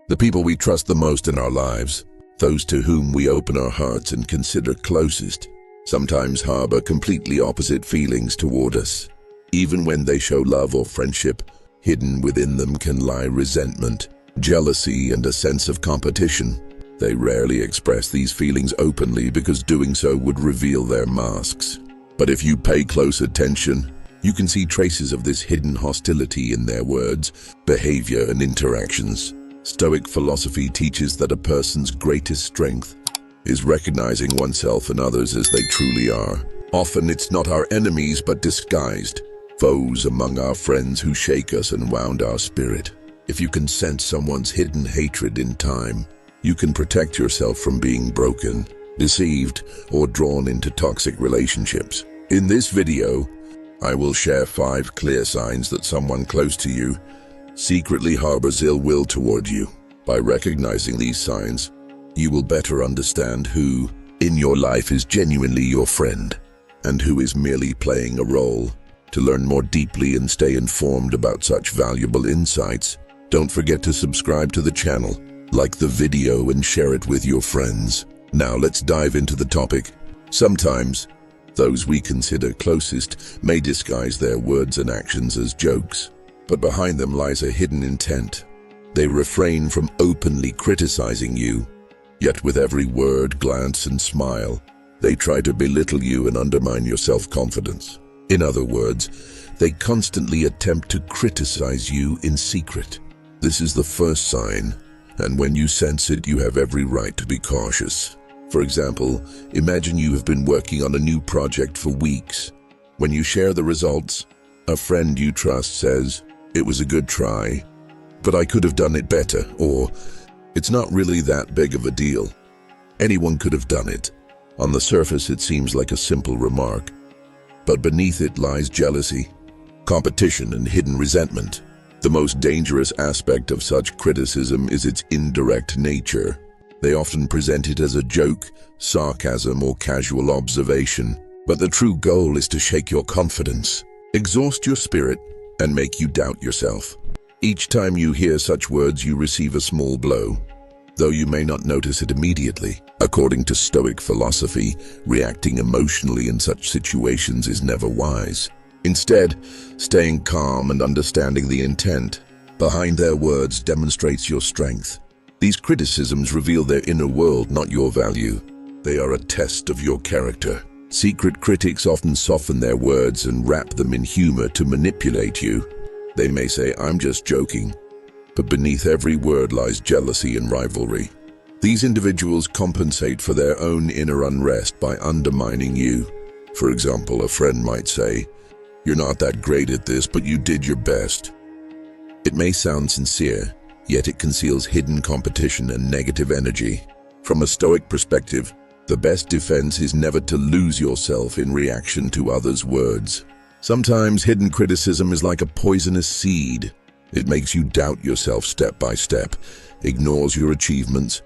The people we trust the most in our lives, those to whom we open our hearts and consider closest, sometimes harbor completely opposite feelings toward us. Even when they show love or friendship, hidden within them can lie resentment, jealousy, and a sense of competition. They rarely express these feelings openly because doing so would reveal their masks. But if you pay close attention, you can see traces of this hidden hostility in their words, behavior, and interactions. Stoic philosophy teaches that a person's greatest strength is recognizing oneself and others as they truly are. Often it's not our enemies but disguised foes among our friends who shake us and wound our spirit. If you can sense someone's hidden hatred in time, you can protect yourself from being broken, deceived, or drawn into toxic relationships. In this video, I will share 5 clear signs that someone close to you secretly harbors ill will toward you. By recognizing these signs, you will better understand who in your life is genuinely your friend and who is merely playing a role. To learn more deeply and stay informed about such valuable insights, don't forget to subscribe to the channel, like the video, and share it with your friends. Now let's dive into the topic. Sometimes, those we consider closest may disguise their words and actions as jokes, but behind them lies a hidden intent. They refrain from openly criticizing you, yet with every word, glance, and smile, they try to belittle you and undermine your self-confidence. In other words, they constantly attempt to criticize you in secret. This is the first sign, and when you sense it, you have every right to be cautious. For example, imagine you have been working on a new project for weeks. When you share the results, a friend you trust says, "It was a good try, but I could have done it better," or "It's not really that big of a deal. Anyone could have done it." On the surface, it seems like a simple remark, but beneath it lies jealousy, competition, and hidden resentment. The most dangerous aspect of such criticism is its indirect nature. They often present it as a joke, sarcasm, or casual observation, but the true goal is to shake your confidence, exhaust your spirit, and make you doubt yourself. Each time you hear such words, you receive a small blow, though you may not notice it immediately. According to Stoic philosophy, reacting emotionally in such situations is never wise. Instead, staying calm and understanding the intent behind their words demonstrates your strength. These criticisms reveal their inner world, not your value. They are a test of your character. Secret critics often soften their words and wrap them in humor to manipulate you. They may say, "I'm just joking," but beneath every word lies jealousy and rivalry. These individuals compensate for their own inner unrest by undermining you. For example, a friend might say, "You're not that great at this, but you did your best." It may sound sincere, yet it conceals hidden competition and negative energy. From a Stoic perspective, the best defense is never to lose yourself in reaction to others' words. Sometimes hidden criticism is like a poisonous seed. It makes you doubt yourself step by step, ignores your achievements,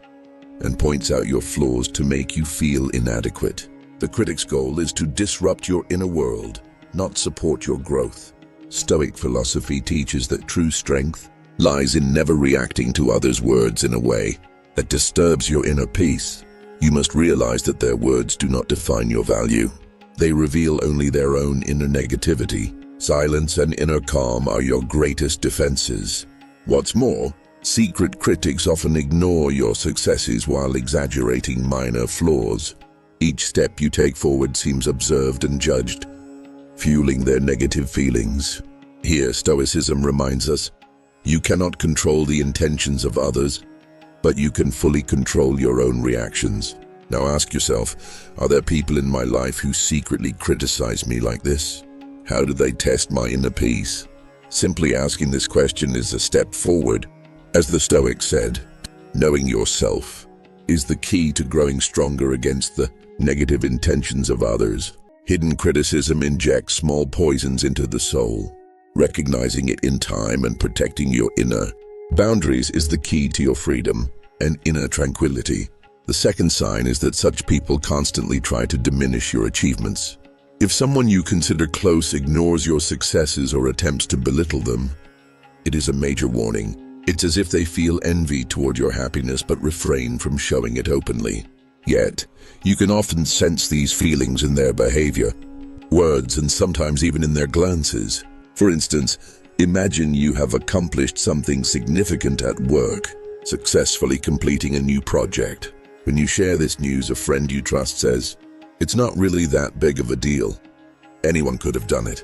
and points out your flaws to make you feel inadequate. The critic's goal is to disrupt your inner world, not support your growth. Stoic philosophy teaches that true strength lies in never reacting to others' words in a way that disturbs your inner peace. You must realize that their words do not define your value. They reveal only their own inner negativity. Silence and inner calm are your greatest defenses. What's more, secret critics often ignore your successes while exaggerating minor flaws. Each step you take forward seems observed and judged, fueling their negative feelings. Here, Stoicism reminds us, you cannot control the intentions of others, but you can fully control your own reactions. Now ask yourself, are there people in my life who secretly criticize me like this? How do they test my inner peace? Simply asking this question is a step forward. As the Stoics said, knowing yourself is the key to growing stronger against the negative intentions of others. Hidden criticism injects small poisons into the soul. Recognizing it in time and protecting your inner boundaries is the key to your freedom and inner tranquility. The second sign is that such people constantly try to diminish your achievements. If someone you consider close ignores your successes or attempts to belittle them, it is a major warning. It's as if they feel envy toward your happiness but refrain from showing it openly. Yet, you can often sense these feelings in their behavior, words, and sometimes even in their glances. For instance, imagine you have accomplished something significant at work, successfully completing a new project. When you share this news, a friend you trust says, "It's not really that big of a deal. Anyone could have done it."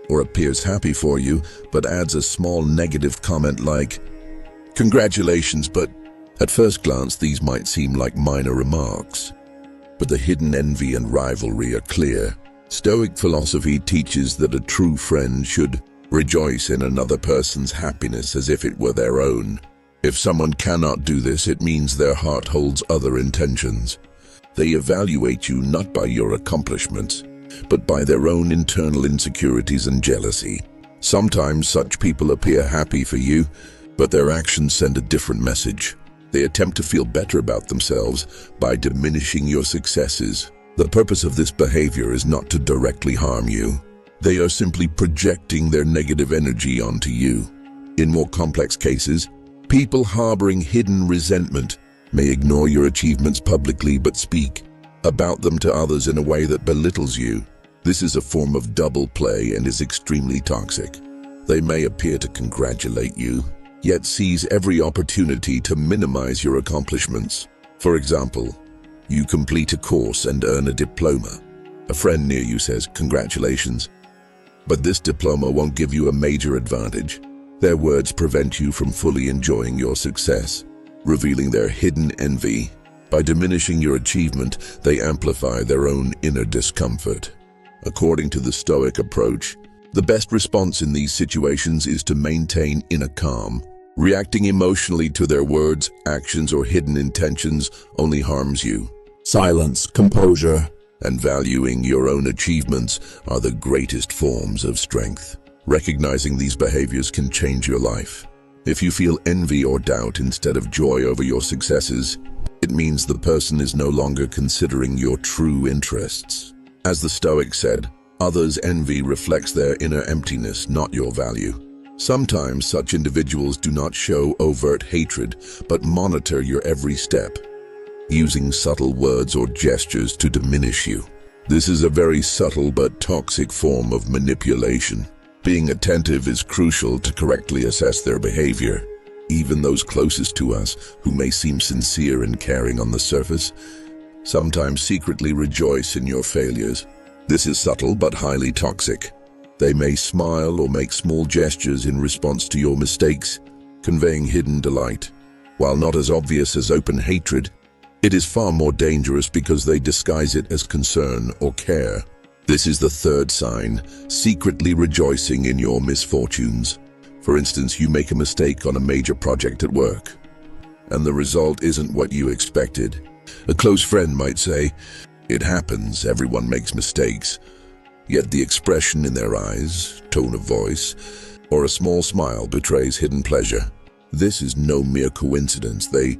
Or appears happy for you, but adds a small negative comment like, "Congratulations, but..." At first glance, these might seem like minor remarks, but the hidden envy and rivalry are clear. Stoic philosophy teaches that a true friend should rejoice in another person's happiness as if it were their own. If someone cannot do this, it means their heart holds other intentions. They evaluate you not by your accomplishments, but by their own internal insecurities and jealousy. Sometimes such people appear happy for you, but their actions send a different message. They attempt to feel better about themselves by diminishing your successes. The purpose of this behavior is not to directly harm you. They are simply projecting their negative energy onto you. In more complex cases, people harboring hidden resentment may ignore your achievements publicly but speak about them to others in a way that belittles you. This is a form of double play and is extremely toxic. They may appear to congratulate you, yet seize every opportunity to minimize your accomplishments. For example, you complete a course and earn a diploma. A friend near you says, "Congratulations," but this diploma won't give you a major advantage. Their words prevent you from fully enjoying your success, revealing their hidden envy. By diminishing your achievement, they amplify their own inner discomfort. According to the Stoic approach, the best response in these situations is to maintain inner calm. Reacting emotionally to their words, actions, or hidden intentions only harms you. Silence, composure, and valuing your own achievements are the greatest forms of strength. Recognizing these behaviors can change your life. If you feel envy or doubt instead of joy over your successes, it means the person is no longer considering your true interests. As the Stoic said, others' envy reflects their inner emptiness, not your value. Sometimes such individuals do not show overt hatred, but monitor your every step, using subtle words or gestures to diminish you. This is a very subtle but toxic form of manipulation. Being attentive is crucial to correctly assess their behavior. Even those closest to us, who may seem sincere and caring on the surface, sometimes secretly rejoice in your failures. This is subtle but highly toxic. They may smile or make small gestures in response to your mistakes, conveying hidden delight. While not as obvious as open hatred, it is far more dangerous because they disguise it as concern or care. This is the third sign, secretly rejoicing in your misfortunes. For instance, you make a mistake on a major project at work, and the result isn't what you expected. A close friend might say, "It happens, everyone makes mistakes." Yet the expression in their eyes, tone of voice, or a small smile betrays hidden pleasure. This is no mere coincidence. They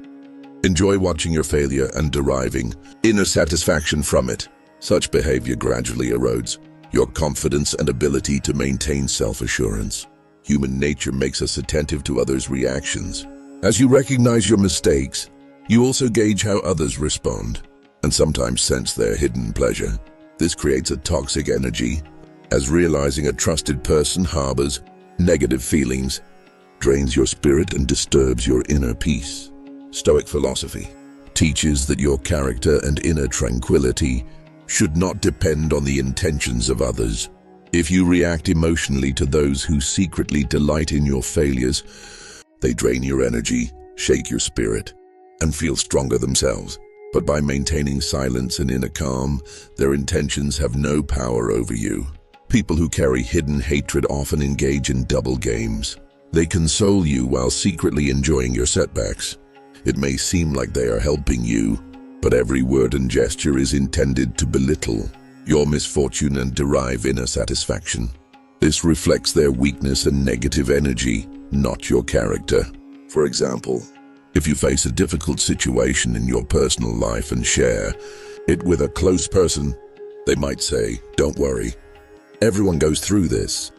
enjoy watching your failure and deriving inner satisfaction from it. Such behavior gradually erodes your confidence and ability to maintain self-assurance. Human nature makes us attentive to others' reactions. As you recognize your mistakes, you also gauge how others respond, and sometimes sense their hidden pleasure. This creates a toxic energy, as realizing a trusted person harbors negative feelings drains your spirit and disturbs your inner peace. Stoic philosophy teaches that your character and inner tranquility should not depend on the intentions of others. If you react emotionally to those who secretly delight in your failures, they drain your energy, shake your spirit, and feel stronger themselves. But by maintaining silence and inner calm, their intentions have no power over you. People who carry hidden hatred often engage in double games. They console you while secretly enjoying your setbacks. It may seem like they are helping you, but every word and gesture is intended to belittle your misfortune and derive inner satisfaction. This reflects their weakness and negative energy, not your character. For example, if you face a difficult situation in your personal life and share it with a close person, they might say, "Don't worry, everyone goes through this."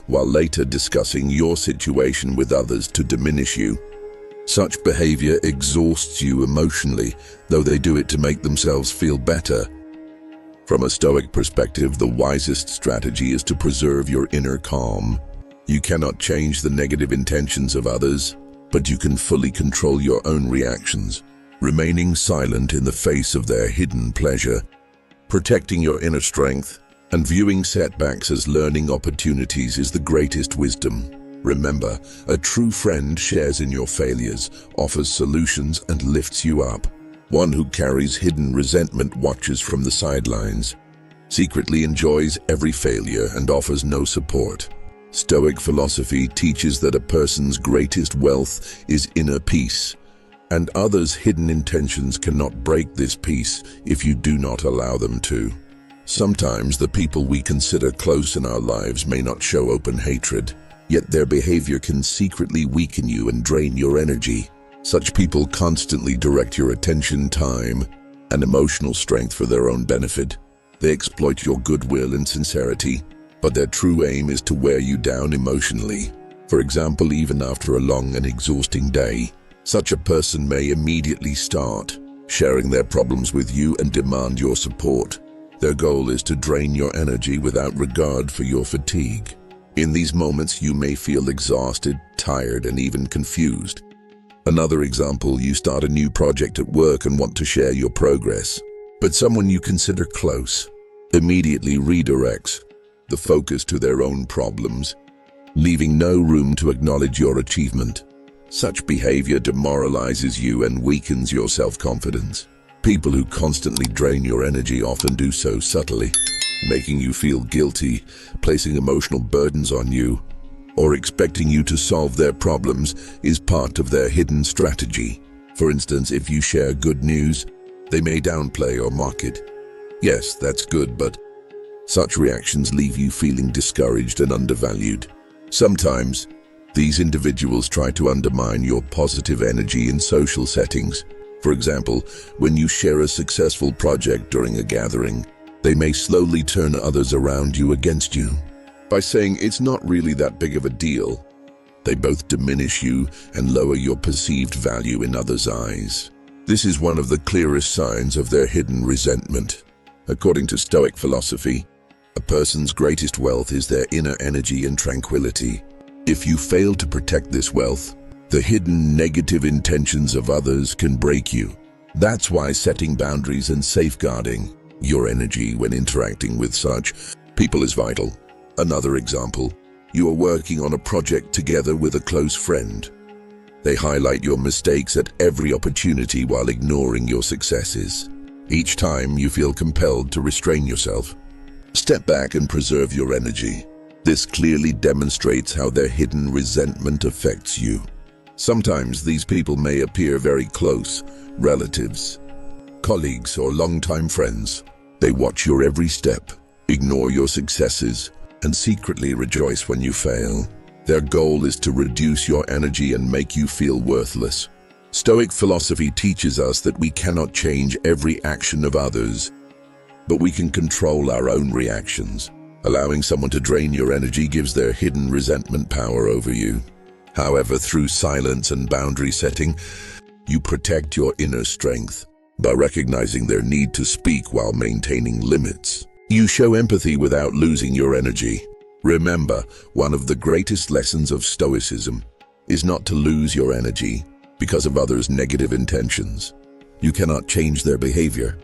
while later discussing your situation with others to diminish you. Such behavior exhausts you emotionally, though they do it to make themselves feel better. From a Stoic perspective, the wisest strategy is to preserve your inner calm. You cannot change the negative intentions of others, but you can fully control your own reactions, remaining silent in the face of their hidden pleasure, protecting your inner strength, and viewing setbacks as learning opportunities is the greatest wisdom. Remember, a true friend shares in your failures, offers solutions, and lifts you up. One who carries hidden resentment watches from the sidelines, secretly enjoys every failure, and offers no support. Stoic philosophy teaches that a person's greatest wealth is inner peace, and others' hidden intentions cannot break this peace if you do not allow them to. Sometimes the people we consider close in our lives may not show open hatred, yet their behavior can secretly weaken you and drain your energy. Such people constantly direct your attention, time, and emotional strength for their own benefit. They exploit your goodwill and sincerity, but their true aim is to wear you down emotionally. For example, even after a long and exhausting day, such a person may immediately start sharing their problems with you and demand your support. Their goal is to drain your energy without regard for your fatigue. In these moments, you may feel exhausted, tired, and even confused. Another example, you start a new project at work and want to share your progress, but someone you consider close immediately redirects the focus to their own problems, leaving no room to acknowledge your achievement. Such behavior demoralizes you and weakens your self-confidence. People who constantly drain your energy often do so subtly, making you feel guilty, placing emotional burdens on you, or expecting you to solve their problems is part of their hidden strategy. For instance, if you share good news, they may downplay or mock it. Yes, that's good, but such reactions leave you feeling discouraged and undervalued. Sometimes, these individuals try to undermine your positive energy in social settings. For example, when you share a successful project during a gathering, they may slowly turn others around you against you. By saying it's not really that big of a deal, they both diminish you and lower your perceived value in others' eyes. This is one of the clearest signs of their hidden resentment. According to Stoic philosophy, a person's greatest wealth is their inner energy and tranquility. If you fail to protect this wealth, the hidden negative intentions of others can break you. That's why setting boundaries and safeguarding your energy when interacting with such people is vital. Another example, you are working on a project together with a close friend. They highlight your mistakes at every opportunity while ignoring your successes. Each time you feel compelled to restrain yourself. Step back and preserve your energy. This clearly demonstrates how their hidden resentment affects you. Sometimes these people may appear very close, relatives, colleagues, or longtime friends. They watch your every step, ignore your successes, and secretly rejoice when you fail. Their goal is to reduce your energy and make you feel worthless. Stoic philosophy teaches us that we cannot change every action of others, but we can control our own reactions. Allowing someone to drain your energy gives their hidden resentment power over you. However, through silence and boundary setting, you protect your inner strength. By recognizing their need to speak while maintaining limits, you show empathy without losing your energy. Remember, one of the greatest lessons of Stoicism is not to lose your energy because of others' negative intentions. You cannot change their behavior,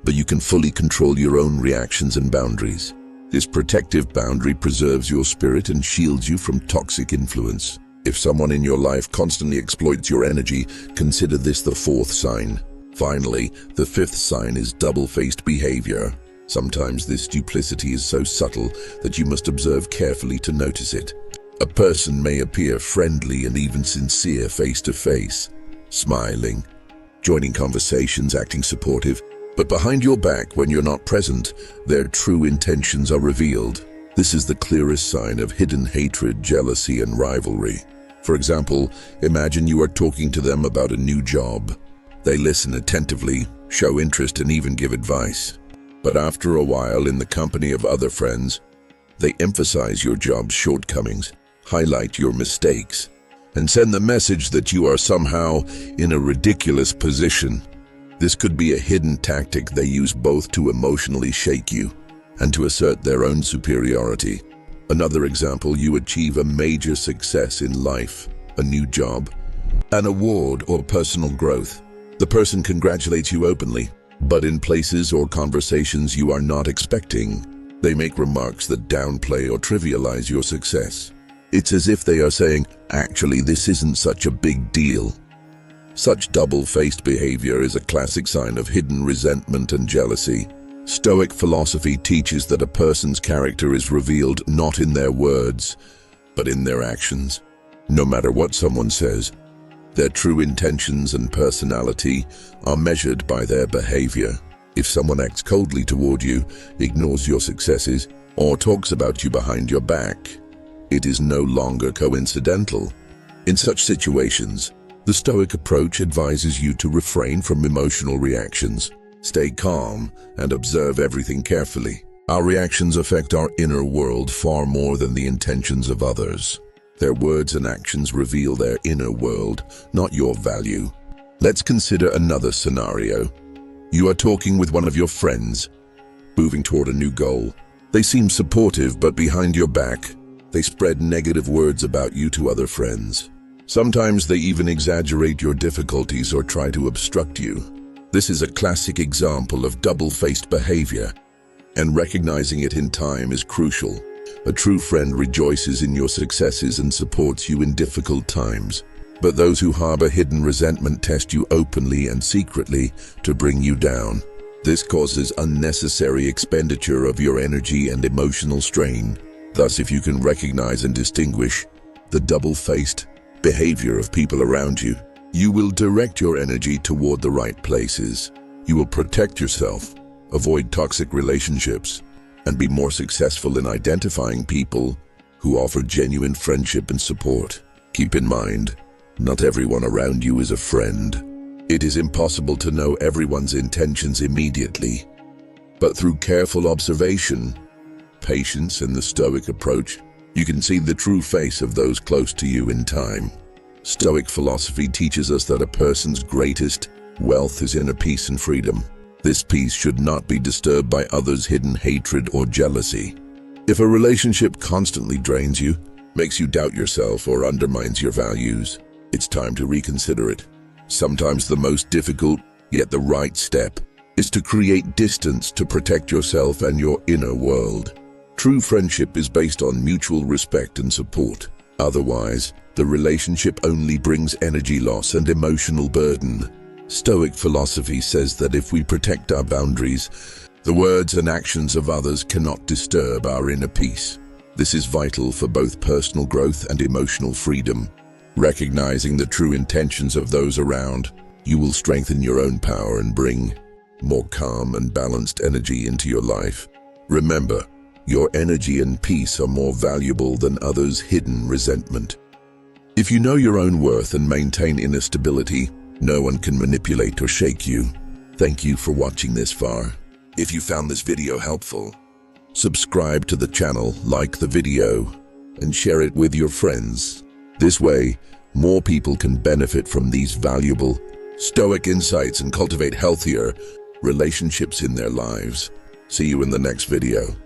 but you can fully control your own reactions and boundaries. This protective boundary preserves your spirit and shields you from toxic influence. If someone in your life constantly exploits your energy, consider this the fourth sign. Finally, the fifth sign is double-faced behavior. Sometimes this duplicity is so subtle that you must observe carefully to notice it. A person may appear friendly and even sincere face-to-face, smiling, joining conversations, acting supportive, but behind your back, when you're not present, their true intentions are revealed. This is the clearest sign of hidden hatred, jealousy, and rivalry. For example, imagine you are talking to them about a new job. They listen attentively, show interest, and even give advice. But after a while, in the company of other friends, They emphasize your job's shortcomings, highlight your mistakes, and send the message that you are somehow in a ridiculous position. This could be a hidden tactic they use both to emotionally shake you and to assert their own superiority. Another example, you achieve a major success in life, a new job, an award, or personal growth. The person congratulates you openly, but in places or conversations you are not expecting, they make remarks that downplay or trivialize your success. It's as if they are saying, actually, this isn't such a big deal. Such double-faced behavior is a classic sign of hidden resentment and jealousy. Stoic philosophy teaches that a person's character is revealed not in their words, but in their actions. No matter what someone says, their true intentions and personality are measured by their behavior. If someone acts coldly toward you, ignores your successes, or talks about you behind your back, it is no longer coincidental. In such situations, the Stoic approach advises you to refrain from emotional reactions. Stay calm and observe everything carefully. Our reactions affect our inner world far more than the intentions of others. Their words and actions reveal their inner world, not your value. Let's consider another scenario. You are talking with one of your friends, moving toward a new goal. They seem supportive, but behind your back, they spread negative words about you to other friends. Sometimes they even exaggerate your difficulties or try to obstruct you. This is a classic example of double-faced behavior, and recognizing it in time is crucial. A true friend rejoices in your successes and supports you in difficult times. But those who harbor hidden resentment test you openly and secretly to bring you down. This causes unnecessary expenditure of your energy and emotional strain. Thus, if you can recognize and distinguish the double-faced behavior of people around you, you will direct your energy toward the right places. You will protect yourself, avoid toxic relationships, and be more successful in identifying people who offer genuine friendship and support. Keep in mind, not everyone around you is a friend. It is impossible to know everyone's intentions immediately. But through careful observation, patience, and the Stoic approach, you can see the true face of those close to you in time. Stoic philosophy teaches us that a person's greatest wealth is inner peace and freedom. This peace should not be disturbed by others' hidden hatred or jealousy. If a relationship constantly drains you, makes you doubt yourself, or undermines your values, it's time to reconsider it. Sometimes the most difficult, yet the right step, is to create distance to protect yourself and your inner world. True friendship is based on mutual respect and support. Otherwise, the relationship only brings energy loss and emotional burden. Stoic philosophy says that if we protect our boundaries, the words and actions of others cannot disturb our inner peace. This is vital for both personal growth and emotional freedom. Recognizing the true intentions of those around, you will strengthen your own power and bring more calm and balanced energy into your life. Remember, your energy and peace are more valuable than others' hidden resentment. If you know your own worth and maintain inner stability, no one can manipulate or shake you. Thank you for watching this far. If you found this video helpful, subscribe to the channel, like the video, and share it with your friends. This way, more people can benefit from these valuable Stoic insights and cultivate healthier relationships in their lives. See you in the next video.